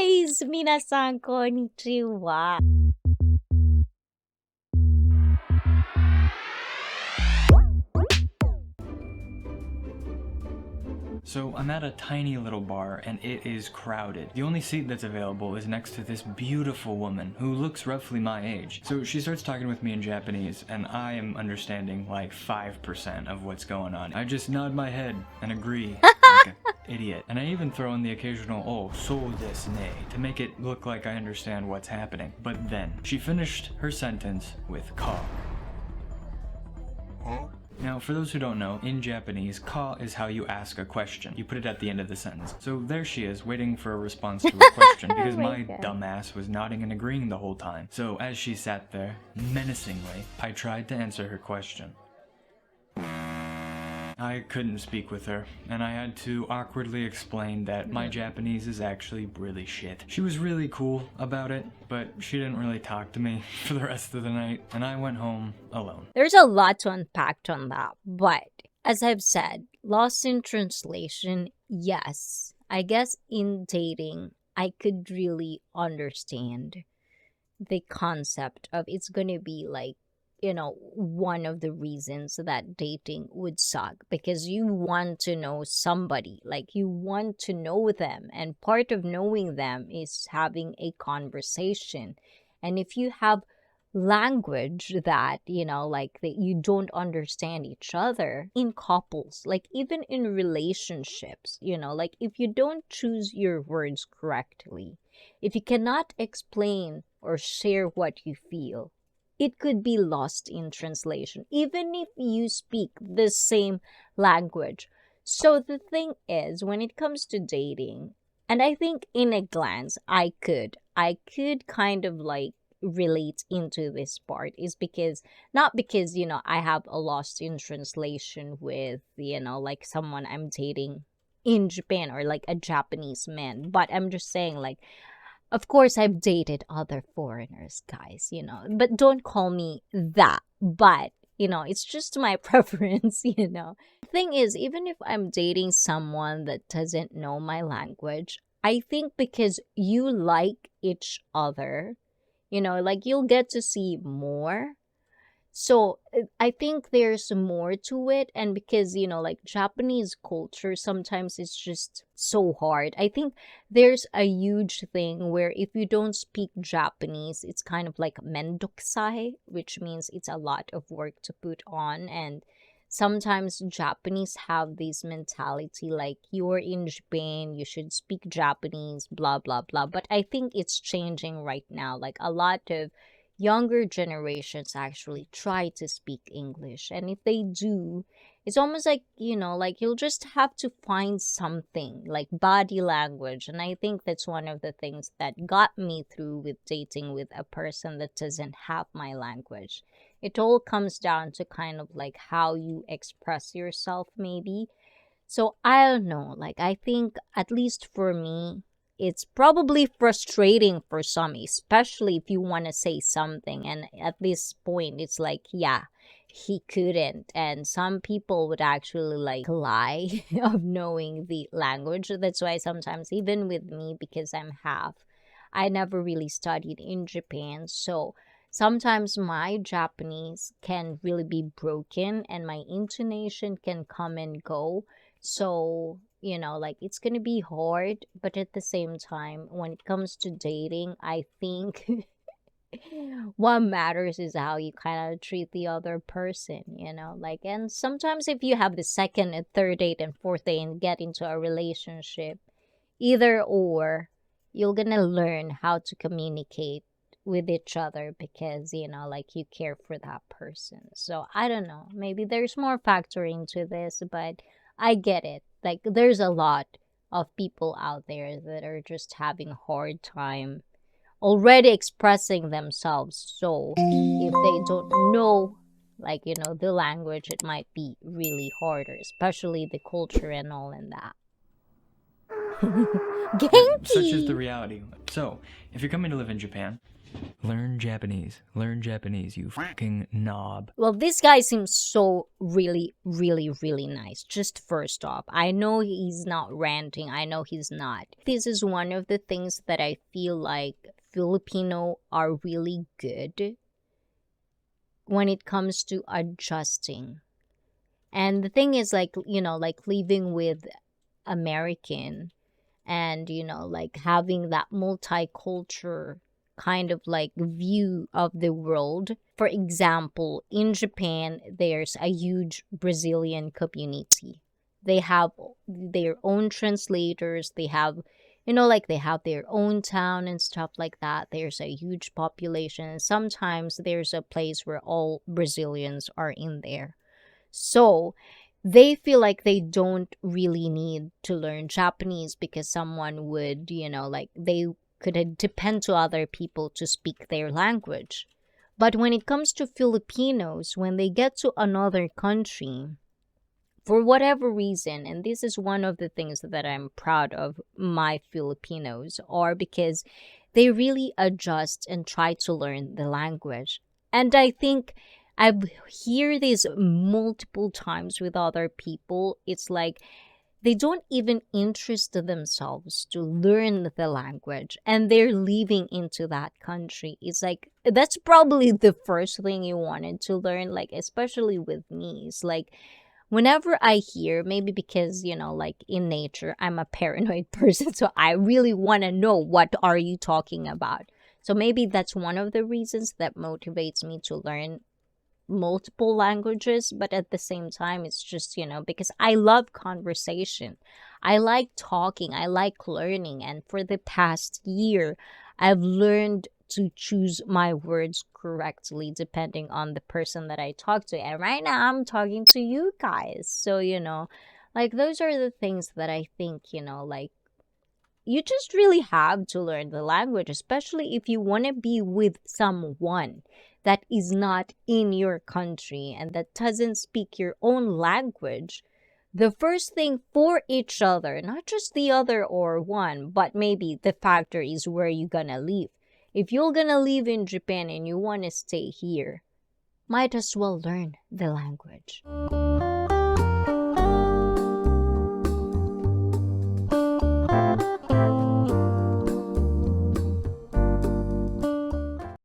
Guys, minasan konnichiwa. So I'm at a tiny little bar and it is crowded. The only seat that's available is next to this beautiful woman who looks roughly my age. So she starts talking with me in Japanese and I am understanding like 5% of what's going on. I just nod my head and agree like an idiot. And I even throw in the occasional "oh, so desu ne" to make it look like I understand what's happening. But then she finished her sentence with "ka." Now, for those who don't know, in Japanese, ka is how you ask a question. You put it at the end of the sentence. So there she is, waiting for a response to a question, because my dumbass was nodding and agreeing the whole time. So as she sat there, menacingly, I tried to answer her question. I couldn't speak with her, and I had to awkwardly explain that my Japanese is actually really shit. She was really cool about it, but she didn't really talk to me for the rest of the night, and I went home alone. There's a lot to unpack on that, but as I've said, lost in translation, yes. I guess in dating, I could really understand the concept of it's gonna be like, one of the reasons that dating would suck, because you want to know somebody, like you want to know them, and part of knowing them is having a conversation. And if you have language that, like that you don't understand each other in couples, like even in relationships, like if you don't choose your words correctly, if you cannot explain or share what you feel, it could be lost in translation, even if you speak the same language. So the thing is, when it comes to dating, and I think in a glance, I could kind of like relate into this part, is because, not because, I have a lost in translation with, like someone I'm dating in Japan or like a Japanese man, but I'm just saying like, of course, I've dated other foreigners, guys, but don't call me that. But, it's just my preference. The thing is, even if I'm dating someone that doesn't know my language, I think because you like each other, like you'll get to see more. So I think there's more to it. And because, like Japanese culture, sometimes it's just so hard. I think there's a huge thing where if you don't speak Japanese, it's kind of like mendokusai, which means it's a lot of work to put on. And sometimes Japanese have this mentality like, you're in Japan, you should speak Japanese, blah, blah, blah. But I think it's changing right now. Like a lot of younger generations actually try to speak English. And if they do, it's almost like, like you'll just have to find something like body language. And I think that's one of the things that got me through with dating with a person that doesn't have my language. It all comes down to kind of like how you express yourself, maybe. So I don't know. Like, I think, at least for me, it's probably frustrating for some, especially if you want to say something. And at this point, it's like, yeah, he couldn't. And some people would actually like lie of knowing the language. That's why sometimes, even with me, because I'm half, I never really studied in Japan. So sometimes my Japanese can really be broken and my intonation can come and go. So, like it's going to be hard, but at the same time, when it comes to dating, I think what matters is how you kind of treat the other person, like, and sometimes if you have the second and third date and fourth date and get into a relationship, either or, you're gonna learn how to communicate with each other because, like you care for that person. So I don't know, maybe there's more factor into this, but I get it. Like there's a lot of people out there that are just having a hard time already expressing themselves. So if they don't know, like, the language, it might be really harder, especially the culture and all in that. Such is the Genki! reality. So, if you're coming to live in Japan, Learn Japanese. Learn Japanese, you fucking knob. Well, this guy seems so really, really, really nice. Just first off, I know he's not ranting. I know he's not. This is one of the things that I feel like Filipino are really good when it comes to adjusting. And the thing is, like, like living with American and, like having that multicultural kind of like view of the world. For example, in Japan, there's a huge Brazilian community. They have their own translators, they have, like they have their own town and stuff like that. There's a huge population. Sometimes there's a place where all Brazilians are in there. So they feel like they don't really need to learn Japanese because someone would, like they could depend to other people to speak their language. But when it comes to Filipinos, when they get to another country, for whatever reason, and this is one of the things that I'm proud of my Filipinos, are because they really adjust and try to learn the language. And I think I've hear this multiple times with other people. It's like they don't even interest themselves to learn the language and they're leaving into that country. It's like that's probably the first thing you wanted to learn, like especially with me. It's like whenever I hear, maybe because, like in nature, I'm a paranoid person, so I really want to know what are you talking about. So maybe that's one of the reasons that motivates me to learn multiple languages, but at the same time it's just, because I love conversation. I like talking, I like learning, and for the past year I've learned to choose my words correctly depending on the person that I talk to. And right now I'm talking to you guys. So, like those are the things that I think, like you just really have to learn the language, especially if you want to be with someone that is not in your country and that doesn't speak your own language. The first thing for each other, not just the other or one, but maybe the factor is where you're gonna live. If you're gonna live in Japan and you want to stay here, might as well learn the language.